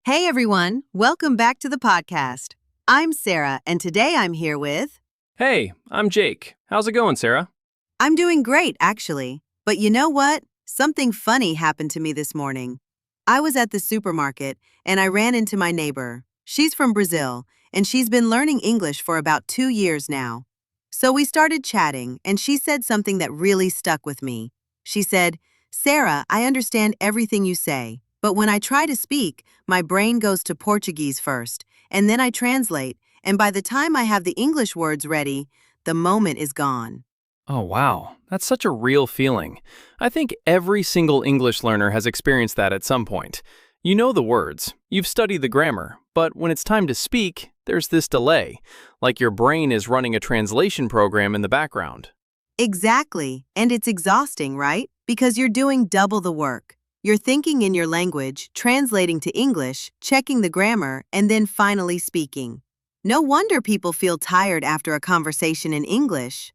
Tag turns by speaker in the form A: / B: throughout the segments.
A: Hey everyone, welcome back to the podcast. I'm Sarah, and today I'm here with.
B: Hey, I'm Jake. How's it going, Sarah?
A: I'm doing great, actually. But you know what? Something funny happened to me this morning. I was at the supermarket, and I ran into my neighbor. She's from Brazil, and she's been learning English for about 2 years now. So we started chatting, and she said something that really stuck with me. She said, Sarah, I understand everything you say, but when I try to speak, my brain goes to Portuguese first, and then I translate, and by the time I have the English words ready, the moment is gone.
B: Oh, wow. That's such a real feeling. I think every single English learner has experienced that at some point. You know the words, you've studied the grammar, but when it's time to speak, there's this delay, like your brain is running a translation program in the background.
A: Exactly, and it's exhausting, right? Because you're doing double the work. You're thinking in your language, translating to English, checking the grammar, and then finally speaking. No wonder people feel tired after a conversation in English.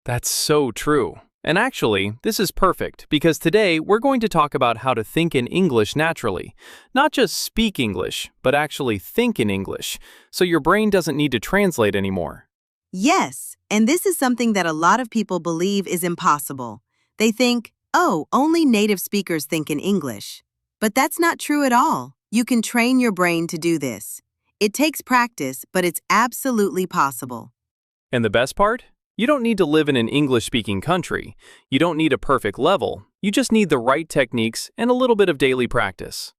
B: That's so true. And actually, this is perfect because today we're going to talk about how to think in English naturally. Not just speak English, but actually think in English, so your brain doesn't need to translate anymore.
A: Yes, and this is something that a lot of people believe is impossible. They think, oh, only native speakers think in English. But that's not true at all. You can train your brain to do this. It takes practice, but it's absolutely possible.
B: And the best part? You don't need to live in an English-speaking country. You don't need a perfect level. You just need the right techniques and a little bit of daily practice.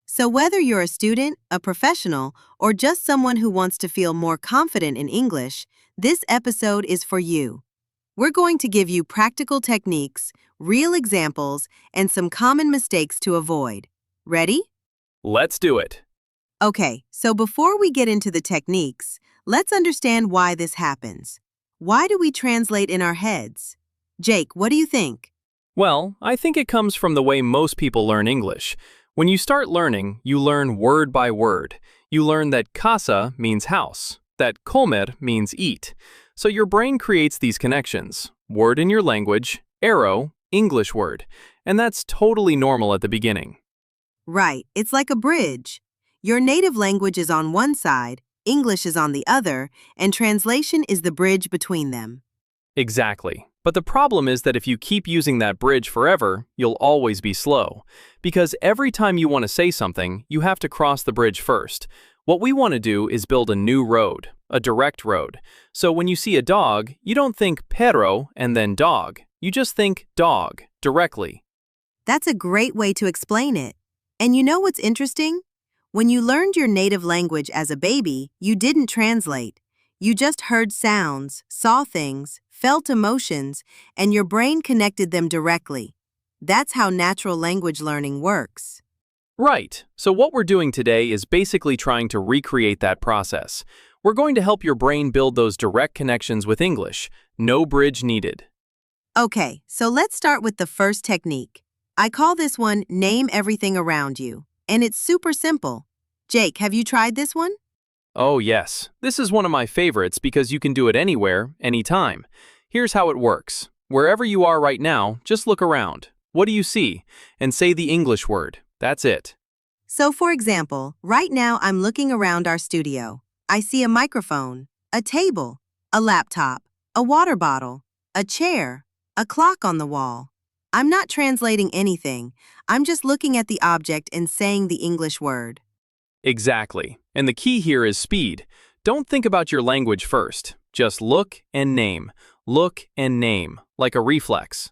A: So whether you're a student, a professional, or just someone who wants to feel more confident in English, this episode is for you. We're going to give you practical techniques, real examples, and some common mistakes to avoid. Ready?
B: Let's do it.
A: Okay, so before we get into the techniques, let's understand why this happens. Why do we translate in our heads? Jake, what do you think?
B: Well, I think it comes from the way most people learn English. When you start learning, you learn word by word. You learn that casa means house, that comer means eat. So your brain creates these connections. Word in your language, arrow, English word. And that's totally normal at the beginning.
A: Right, it's like a bridge. Your native language is on one side, English is on the other, and translation is the bridge between them.
B: Exactly. But the problem is that if you keep using that bridge forever, you'll always be slow. Because every time you want to say something, you have to cross the bridge first. What we want to do is build a new road, a direct road. So when you see a dog, you don't think perro and then dog. You just think dog, directly.
A: That's a great way to explain it. And you know what's interesting? When you learned your native language as a baby, you didn't translate. You just heard sounds, saw things, felt emotions, and your brain connected them directly. That's how natural language learning works.
B: Right. So what we're doing today is basically trying to recreate that process. We're going to help your brain build those direct connections with English. No bridge needed.
A: Okay, so let's start with the first technique. I call this one Name Everything Around You. And it's super simple. Jake, have you tried this one?
B: Oh yes, this is one of my favorites because you can do it anywhere, anytime. Here's how it works. Wherever you are right now, just look around. What do you see? And say the English word. That's it.
A: So for example, right now I'm looking around our studio. I see a microphone, a table, a laptop, a water bottle, a chair, a clock on the wall. I'm not translating anything. I'm just looking at the object and saying the English word.
B: Exactly. And the key here is speed. Don't think about your language first. Just look and name. Look and name, like a reflex.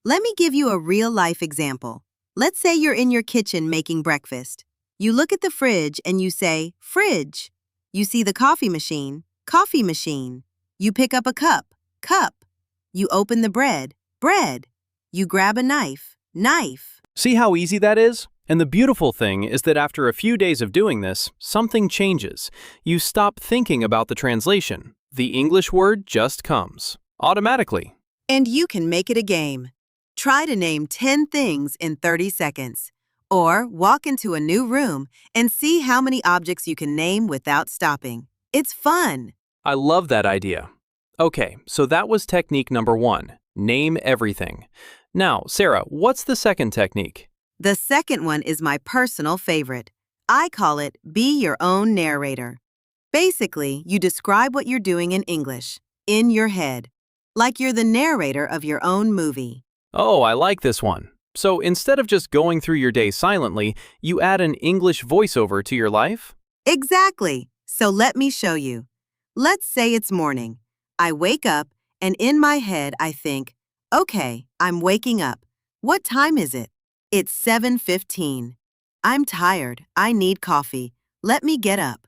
A: Let me give you a real-life example. Let's say you're in your kitchen making breakfast. You look at the fridge and you say, fridge. You see the coffee machine, coffee machine. You pick up a cup, cup. You open the bread, bread. You grab a knife, knife.
B: See how easy that is? And the beautiful thing is that after a few days of doing this, something changes. You stop thinking about the translation. The English word just comes, automatically.
A: And you can make it a game. Try to name 10 things in 30 seconds. Or walk into a new room and see how many objects you can name without stopping. It's fun.
B: I love that idea. Okay, so that was technique number 1. Name everything. Now, Sarah, what's the second technique?
A: The second one is my personal favorite. I call it be your own narrator. Basically, you describe what you're doing in English, in your head, like you're the narrator of your own movie.
B: Oh, I like this one. So instead of just going through your day silently, you add an English voiceover to your life?
A: Exactly. So let me show you. Let's say it's morning. I wake up, and in my head I think, okay, I'm waking up. What time is it? It's 7:15. I'm tired. I need coffee. Let me get up.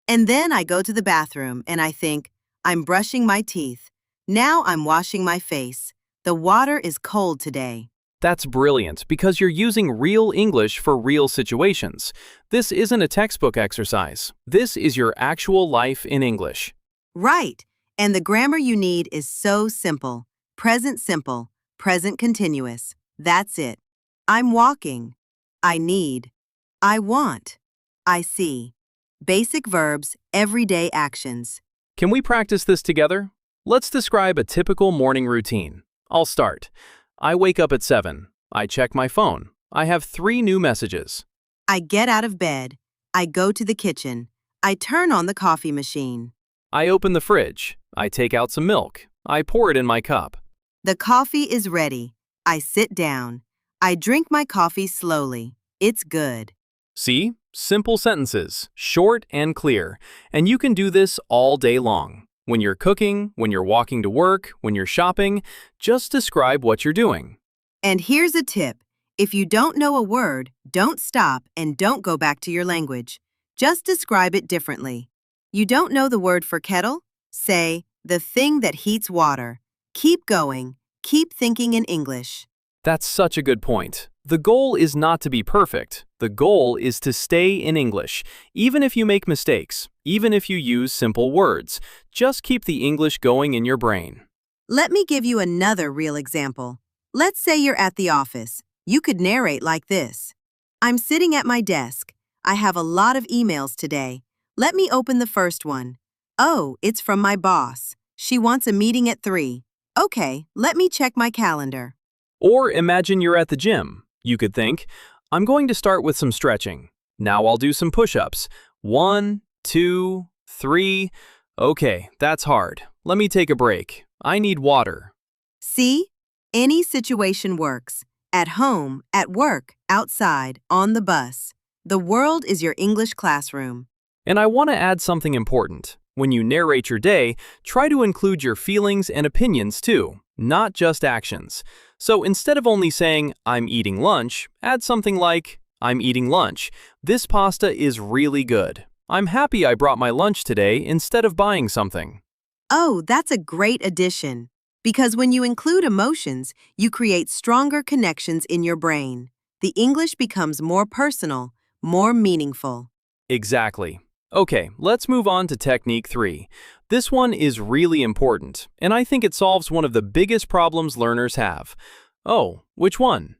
A: And then I go to the bathroom and I think, I'm brushing my teeth. Now I'm washing my face. The water is cold today.
B: That's brilliant because you're using real English for real situations. This isn't a textbook exercise. This is your actual life in English.
A: Right. And the grammar you need is so simple. Present simple, present continuous. That's it. I'm walking. I need. I want. I see. Basic verbs, everyday actions.
B: Can we practice this together? Let's describe a typical morning routine. I'll start. I wake up at 7. I check my phone. I have 3 new messages.
A: I get out of bed. I go to the kitchen. I turn on the coffee machine.
B: I open the fridge. I take out some milk. I pour it in my cup.
A: The coffee is ready. I sit down. I drink my coffee slowly. It's good.
B: See? Simple sentences, short and clear. And you can do this all day long. When you're cooking, when you're walking to work, when you're shopping, just describe what you're doing.
A: And here's a tip. If you don't know a word, don't stop and don't go back to your language. Just describe it differently. You don't know the word for kettle? Say, the thing that heats water. Keep going. Keep thinking in English.
B: That's such a good point. The goal is not to be perfect. The goal is to stay in English. Even if you make mistakes, even if you use simple words, just keep the English going in your brain.
A: Let me give you another real example. Let's say you're at the office. You could narrate like this. I'm sitting at my desk. I have a lot of emails today. Let me open the first one. Oh, it's from my boss. She wants a meeting at 3. Okay, let me check my calendar.
B: Or imagine you're at the gym. You could think, I'm going to start with some stretching. Now I'll do some push-ups. 1, 2, 3. Okay, that's hard. Let me take a break. I need water.
A: See? Any situation works. At home, at work, outside, on the bus. The world is your English classroom.
B: And I want to add something important. When you narrate your day, try to include your feelings and opinions too, not just actions. So instead of only saying, I'm eating lunch, add something like, I'm eating lunch. This pasta is really good. I'm happy I brought my lunch today instead of buying something.
A: Oh, that's a great addition. Because when you include emotions, you create stronger connections in your brain. The English becomes more personal, more meaningful.
B: Exactly. Okay, let's move on to technique 3. This one is really important, and I think it solves one of the biggest problems learners have. Oh, which one?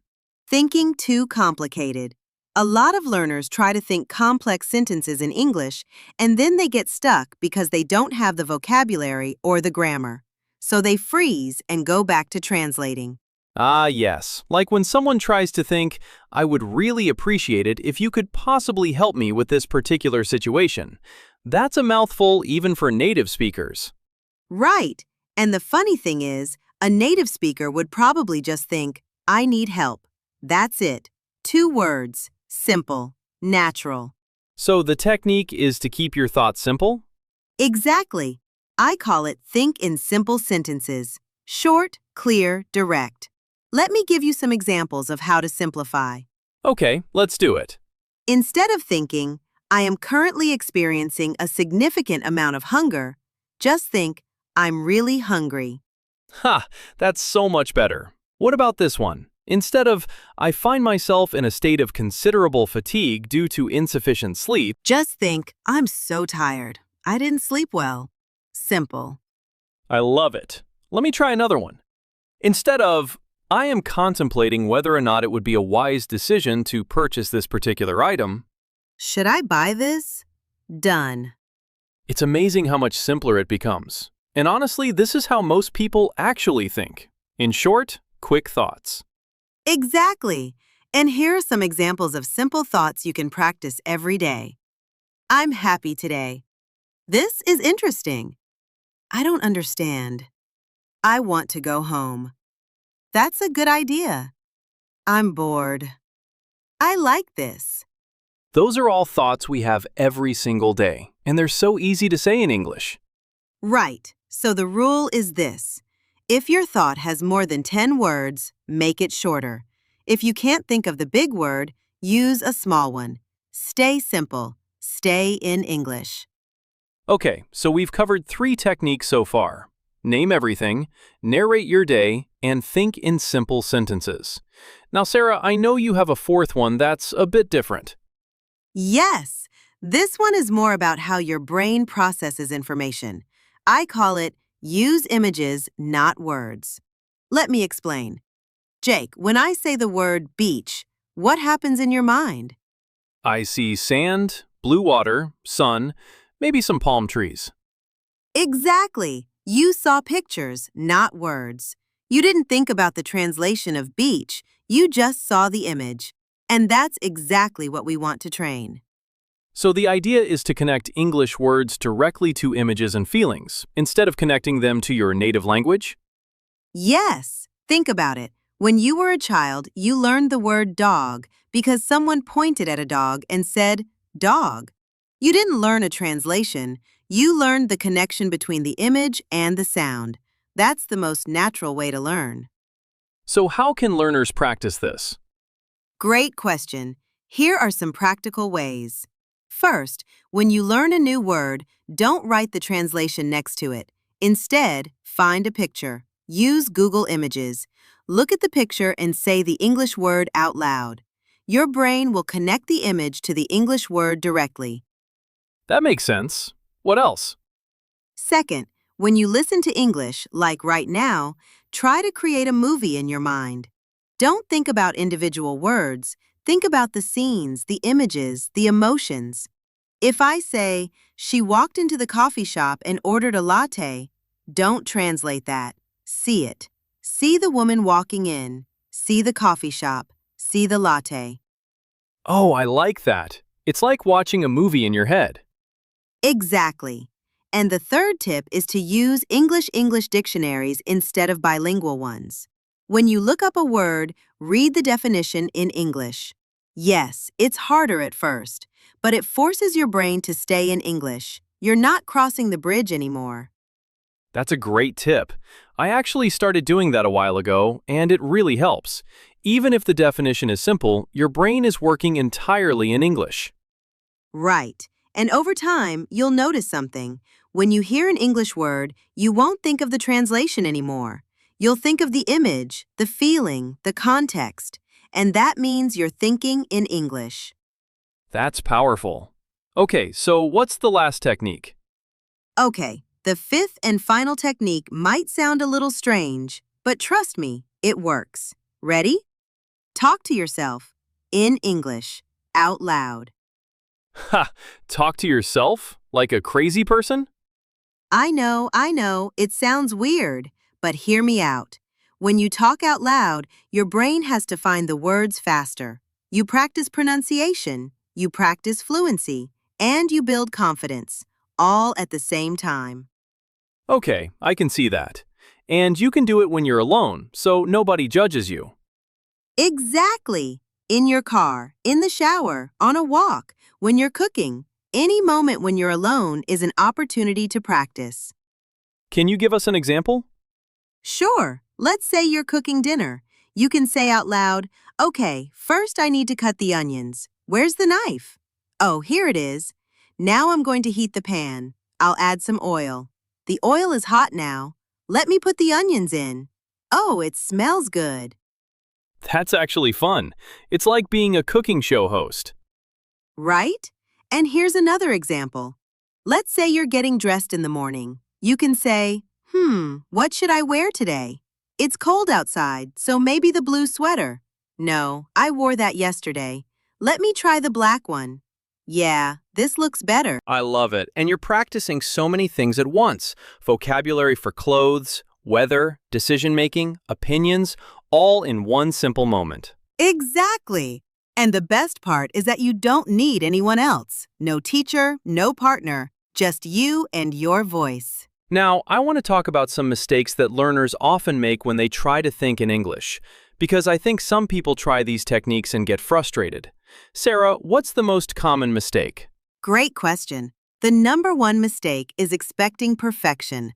A: Thinking too complicated. A lot of learners try to think complex sentences in English, and then they get stuck because they don't have the vocabulary or the grammar. So they freeze and go back to translating.
B: Ah, yes. Like when someone tries to think, I would really appreciate it if you could possibly help me with this particular situation. That's a mouthful even for native speakers.
A: Right. And the funny thing is, a native speaker would probably just think, I need help. That's it. 2 words. Simple. Natural.
B: So the technique is to keep your thoughts simple?
A: Exactly. I call it think in simple sentences. Short, clear, direct. Let me give you some examples of how to simplify.
B: Okay, let's do it.
A: Instead of thinking, I am currently experiencing a significant amount of hunger, just think, I'm really hungry.
B: Ha, that's so much better. What about this one? Instead of, I find myself in a state of considerable fatigue due to insufficient sleep,
A: Just think, I'm so tired. I didn't sleep well. Simple.
B: I love it. Let me try another one. Instead of, I am contemplating whether or not it would be a wise decision to purchase this particular item,
A: Should I buy this? Done.
B: it's amazing how much simpler it becomes. And honestly, this is how most people actually think. In short, quick thoughts.
A: Exactly. And here are some examples of simple thoughts you can practice every day. I'm happy today. This is interesting. I don't understand. I want to go home. That's a good idea. I'm bored. I like this.
B: Those are all thoughts we have every single day, and they're so easy to say in English.
A: Right. So the rule is this. If your thought has more than 10 words, make it shorter. If you can't think of the big word, use a small one. Stay simple. Stay in English.
B: Okay, so we've covered 3 techniques so far. Name everything, narrate your day, and think in simple sentences. Now, Sarah, I know you have a 4th one that's a bit different.
A: Yes, this one is more about how your brain processes information. I call it use images, not words. Let me explain. Jake, when I say the word beach, what happens in your mind?
B: I see sand, blue water, sun, maybe some palm trees.
A: Exactly. You saw pictures, not words. You didn't think about the translation of beach. You just saw the image. And that's exactly what we want to train.
B: So the idea is to connect English words directly to images and feelings, instead of connecting them to your native language?
A: Yes. Think about it. When you were a child, you learned the word dog because someone pointed at a dog and said, dog. You didn't learn a translation. You learned the connection between the image and the sound. That's the most natural way to learn.
B: So how can learners practice this?
A: Great question. Here are some practical ways. First, when you learn a new word, don't write the translation next to it. Instead, find a picture. Use Google Images. Look at the picture and say the English word out loud. Your brain will connect the image to the English word directly.
B: That makes sense. What else?
A: Second, when you listen to English, like right now, try to create a movie in your mind. Don't think about individual words. Think about the scenes, the images, the emotions. If I say, she walked into the coffee shop and ordered a latte, don't translate that. See it. See the woman walking in. See the coffee shop. See the latte.
B: Oh, I like that. It's like watching a movie in your head.
A: Exactly. And the third tip is to use English dictionaries instead of bilingual ones. When you look up a word, read the definition in English. Yes, it's harder at first, but it forces your brain to stay in English. You're not crossing the bridge anymore.
B: That's a great tip. I actually started doing that a while ago, and it really helps. Even if the definition is simple, your brain is working entirely in English.
A: Right. And over time, you'll notice something. When you hear an English word, you won't think of the translation anymore. You'll think of the image, the feeling, the context, and that means you're thinking in English.
B: That's powerful. Okay, so what's the last technique?
A: Okay, the fifth and final technique might sound a little strange, but trust me, it works. Ready? Talk to yourself in English, out loud.
B: Ha! Talk to yourself? Like a crazy person?
A: I know, it sounds weird, but hear me out. When you talk out loud, your brain has to find the words faster. You practice pronunciation, you practice fluency, and you build confidence, all at the same time.
B: Okay, I can see that. And you can do it when you're alone, so nobody judges you.
A: Exactly! In your car, in the shower, on a walk, when you're cooking. Any moment when you're alone is an opportunity to practice.
B: Can you give us an example?
A: Sure, let's say you're cooking dinner. You can say out loud, okay, first I need to cut the onions. Where's the knife? Oh, here it is. Now I'm going to heat the pan. I'll add some oil. The oil is hot now. Let me put the onions in. Oh, it smells good.
B: That's actually fun. It's like being a cooking show host.
A: Right? And here's another example. Let's say you're getting dressed in the morning. You can say, what should I wear today? It's cold outside, so maybe the blue sweater. No, I wore that yesterday. Let me try the black one. Yeah, this looks better.
B: I love it. And you're practicing so many things at once. Vocabulary for clothes, weather, decision-making, opinions, all in one simple moment.
A: Exactly. And the best part is that you don't need anyone else. No teacher, no partner, just you and your voice.
B: Now, I want to talk about some mistakes that learners often make when they try to think in English, because I think some people try these techniques and get frustrated. Sarah, what's the most common mistake?
A: Great question. The number one mistake is expecting perfection.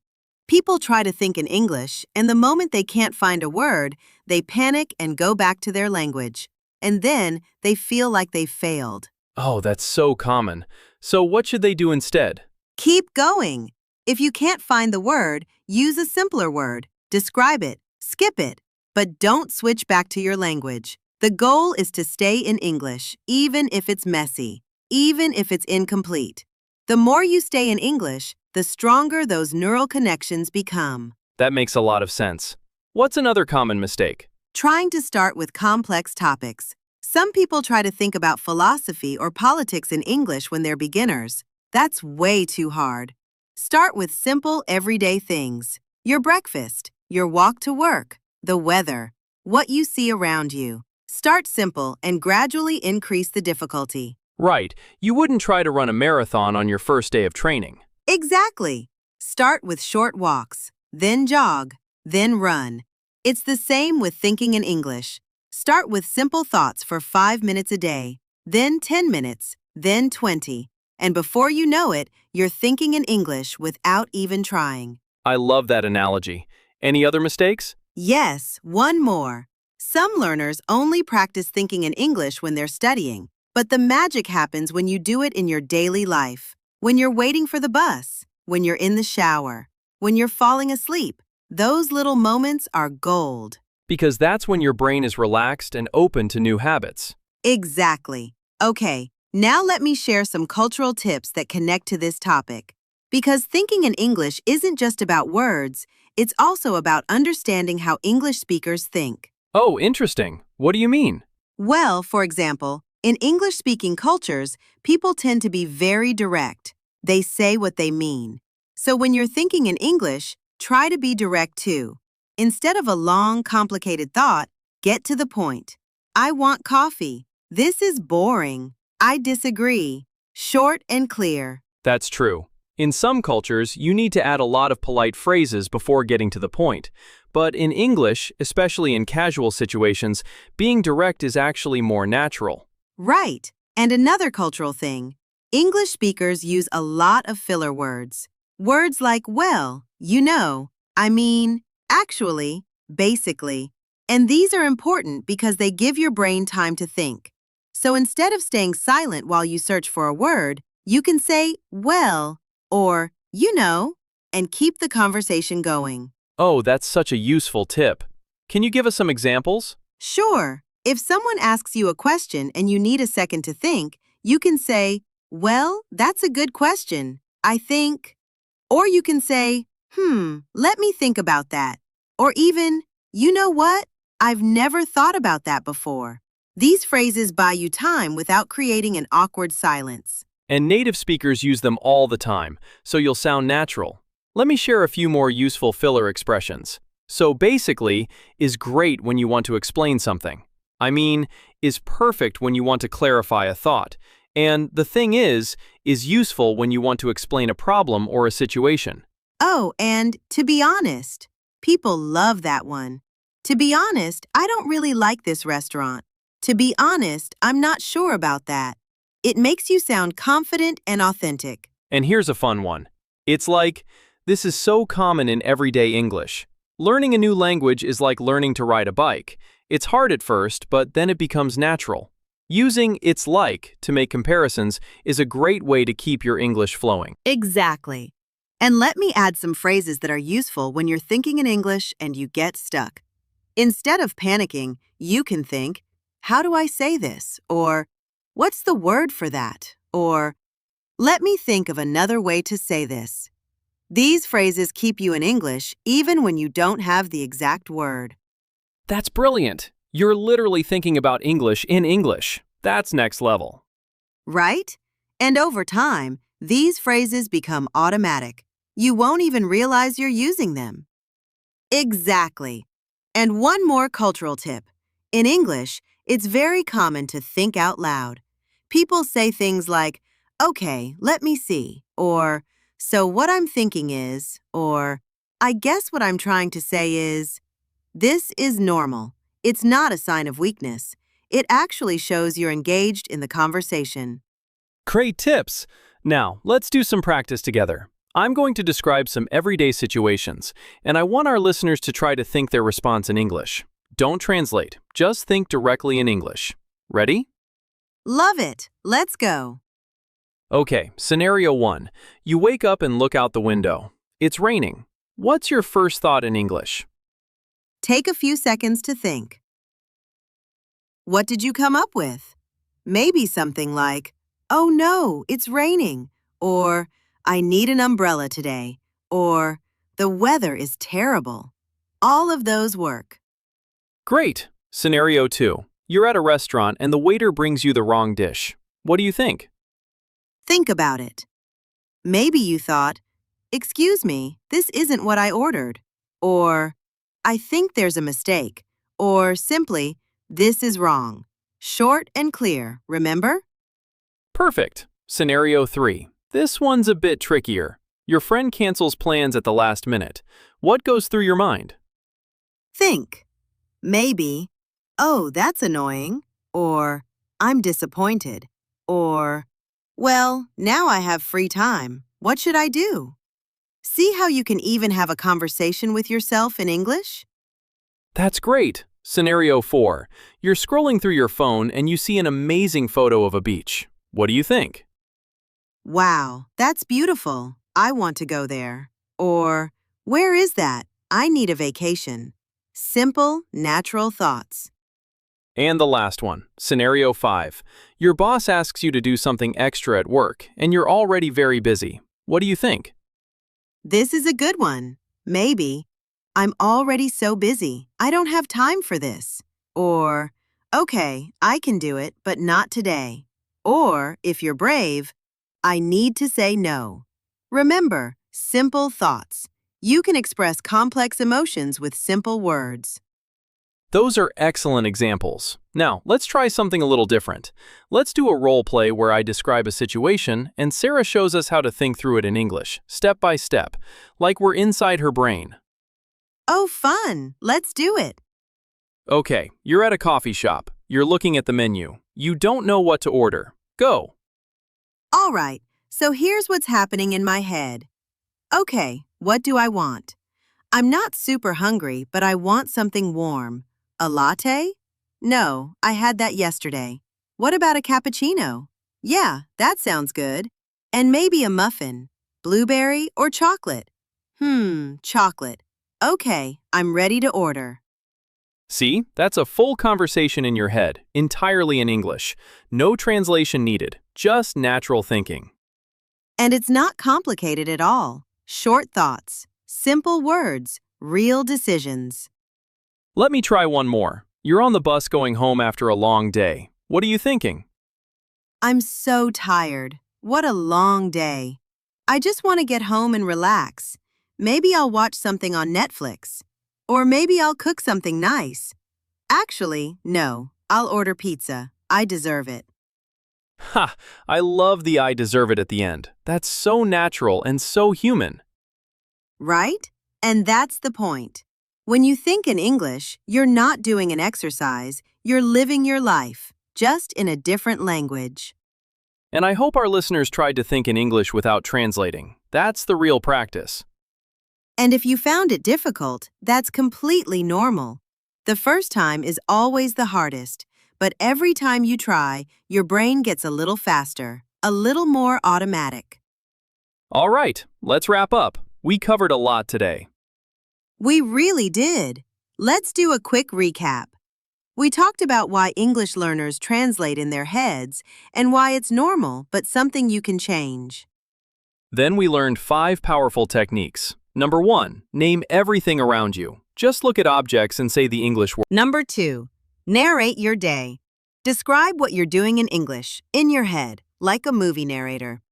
A: People try to think in English, and the moment they can't find a word, they panic and go back to their language. And then they feel like they failed.
B: Oh, that's so common. So what should they do instead?
A: Keep going. If you can't find the word, use a simpler word. Describe it, skip it, but don't switch back to your language. The goal is to stay in English, even if it's messy, even if it's incomplete. The more you stay in English, the stronger those neural connections become.
B: That makes a lot of sense. What's another common mistake?
A: Trying to start with complex topics. Some people try to think about philosophy or politics in English when they're beginners. That's way too hard. Start with simple, everyday things. Your breakfast, your walk to work, the weather, what you see around you. Start simple and gradually increase the difficulty.
B: Right, you wouldn't try to run a marathon on your first day of training.
A: Exactly. Start with short walks, then jog, then run. It's the same with thinking in English. Start with simple thoughts for 5 minutes a day, then 10 minutes, then 20. And before you know it, you're thinking in English without even trying.
B: I love that analogy. Any other mistakes?
A: Yes, one more. Some learners only practice thinking in English when they're studying, but the magic happens when you do it in your daily life. When you're waiting for the bus, when you're in the shower, when you're falling asleep. Those little moments are gold.
B: Because that's when your brain is relaxed and open to new habits.
A: Exactly. Okay, now let me share some cultural tips that connect to this topic. Because thinking in English isn't just about words, it's also about understanding how English speakers think.
B: Oh, interesting. What do you mean?
A: Well, for example, in English-speaking cultures, people tend to be very direct. They say what they mean. So when you're thinking in English, try to be direct too. Instead of a long, complicated thought, get to the point. I want coffee. This is boring. I disagree. Short and clear.
B: That's true. In some cultures, you need to add a lot of polite phrases before getting to the point. But in English, especially in casual situations, being direct is actually more natural.
A: Right. And another cultural thing. English speakers use a lot of filler words. Words like well, you know, I mean, actually, basically. And these are important because they give your brain time to think. So instead of staying silent while you search for a word, you can say, well, or, you know, and keep the conversation going.
B: Oh, that's such a useful tip. Can you give us some examples?
A: Sure, if someone asks you a question and you need a second to think, you can say, well, that's a good question, I think. Or you can say, let me think about that. Or even, you know what? I've never thought about that before. These phrases buy you time without creating an awkward silence.
B: And native speakers use them all the time, so you'll sound natural. Let me share a few more useful filler expressions. So basically, is great when you want to explain something. I mean, is perfect when you want to clarify a thought. And the thing is useful when you want to explain a problem or a situation.
A: Oh, and to be honest, people love that one. To be honest, I don't really like this restaurant. To be honest, I'm not sure about that. It makes you sound confident and authentic.
B: And here's a fun one. It's like, this is so common in everyday English. Learning a new language is like learning to ride a bike. It's hard at first, but then it becomes natural. Using it's like to make comparisons is a great way to keep your English flowing.
A: Exactly. And let me add some phrases that are useful when you're thinking in English and you get stuck. Instead of panicking, you can think, how do I say this? Or, what's the word for that? Or, let me think of another way to say this. These phrases keep you in English even when you don't have the exact word.
B: That's brilliant. You're literally thinking about English in English. That's next level.
A: Right? And over time, these phrases become automatic. You won't even realize you're using them. Exactly. And one more cultural tip. In English, It's very common to think out loud. People say things like, okay, let me see, or so what I'm thinking is, or I guess what I'm trying to say is, this is normal. It's not a sign of weakness. It actually shows you're engaged in the conversation.
B: Great tips! Now, let's do some practice together. I'm going to describe some everyday situations, and I want our listeners to try to think their response in English. Don't translate, just think directly in English. Ready?
A: Love it. Let's go.
B: Okay, scenario 1. You wake up and look out the window. It's raining. What's your first thought in English?
A: Take a few seconds to think. What did you come up with? Maybe something like, oh no, it's raining, or I need an umbrella today, or the weather is terrible. All of those work.
B: Great! Scenario 2. You're at a restaurant and the waiter brings you the wrong dish. What do you think?
A: Think about it. Maybe you thought, excuse me, this isn't what I ordered, or I think there's a mistake, or simply, this is wrong. Short and clear, remember?
B: Perfect! Scenario 3. This one's a bit trickier. Your friend cancels plans at the last minute. What goes through your mind?
A: Think. Maybe, oh, that's annoying, or I'm disappointed, or well, now I have free time. What should I do? See how you can even have a conversation with yourself in English?
B: That's great! Scenario 4. You're scrolling through your phone and you see an amazing photo of a beach. What do you think?
A: Wow, that's beautiful. I want to go there. Or, where is that? I need a vacation. Simple, natural thoughts.
B: And the last one, scenario 5. Your boss asks you to do something extra at work, and you're already very busy. What do you think?
A: This is a good one. Maybe, I'm already so busy. I don't have time for this. Or, okay, I can do it, but not today. Or, if you're brave, I need to say no. Remember, simple thoughts. You can express complex emotions with simple words.
B: Those are excellent examples. Now, let's try something a little different. Let's do a role play where I describe a situation and Sarah shows us how to think through it in English, step by step, like we're inside her brain.
A: Oh, fun! Let's do it.
B: Okay, you're at a coffee shop. You're looking at the menu. You don't know what to order. Go!
A: All right, so here's what's happening in my head. Okay, what do I want? I'm not super hungry, but I want something warm. A latte? No, I had that yesterday. What about a cappuccino? Yeah, that sounds good. And maybe a muffin. Blueberry or chocolate? Chocolate. Okay, I'm ready to order.
B: See, that's a full conversation in your head, entirely in English. No translation needed, just natural thinking.
A: And it's not complicated at all. Short thoughts, simple words, real decisions.
B: Let me try one more. You're on the bus going home after a long day. What are you thinking?
A: I'm so tired. What a long day. I just want to get home and relax. Maybe I'll watch something on Netflix. Or maybe I'll cook something nice. Actually, no, I'll order pizza. I deserve it.
B: Ha! I love the I deserve it at the end. That's so natural and so human.
A: Right? And that's the point. When you think in English, you're not doing an exercise, you're living your life, just in a different language.
B: And I hope our listeners tried to think in English without translating. That's the real practice.
A: And if you found it difficult, that's completely normal. The first time is always the hardest, but every time you try, your brain gets a little faster, a little more automatic.
B: All right, let's wrap up. We covered a lot today.
A: We really did. Let's do a quick recap. We talked about why English learners translate in their heads and why it's normal but something you can change.
B: Then we learned 5 powerful techniques. Number 1, name everything around you. Just look at objects and say the English word.
A: Number 2, narrate your day. Describe what you're doing in English, in your head, like a movie narrator.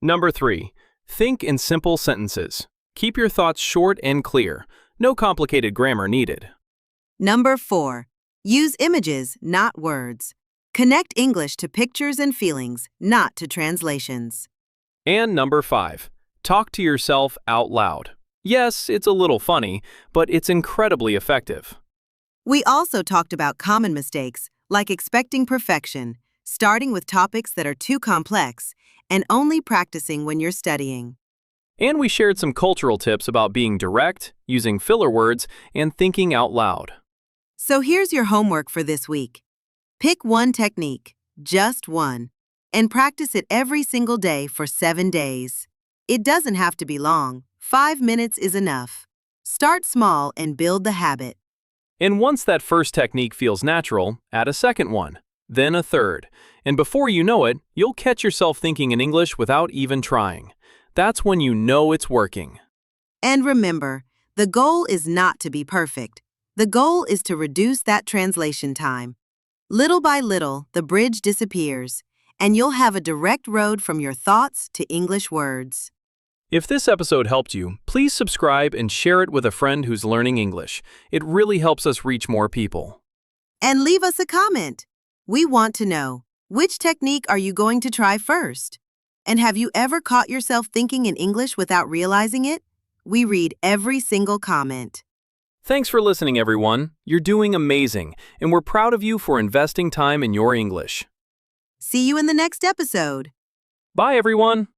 B: Number 3, think in simple sentences. Keep your thoughts short and clear. No complicated grammar needed.
A: Number 4, Use images, not words. Connect English to pictures and feelings, not to translations.
B: And number 5, talk to yourself out loud. Yes, it's a little funny, but it's incredibly effective.
A: We also talked about common mistakes, like expecting perfection, starting with topics that are too complex, and only practicing when you're studying.
B: And we shared some cultural tips about being direct, using filler words, and thinking out loud.
A: So here's your homework for this week. Pick one technique, just one, and practice it every single day for 7 days. It doesn't have to be long. 5 minutes is enough. Start small and build the habit.
B: And once that first technique feels natural, add a second one, then a third. And before you know it, you'll catch yourself thinking in English without even trying. That's when you know it's working.
A: And remember, the goal is not to be perfect. The goal is to reduce that translation time. Little by little, the bridge disappears, and you'll have a direct road from your thoughts to English words.
B: If this episode helped you, please subscribe and share it with a friend who's learning English. It really helps us reach more people.
A: And leave us a comment. We want to know, which technique are you going to try first? And have you ever caught yourself thinking in English without realizing it? We read every single comment.
B: Thanks for listening, everyone. You're doing amazing, and we're proud of you for investing time in your English.
A: See you in the next episode.
B: Bye, everyone.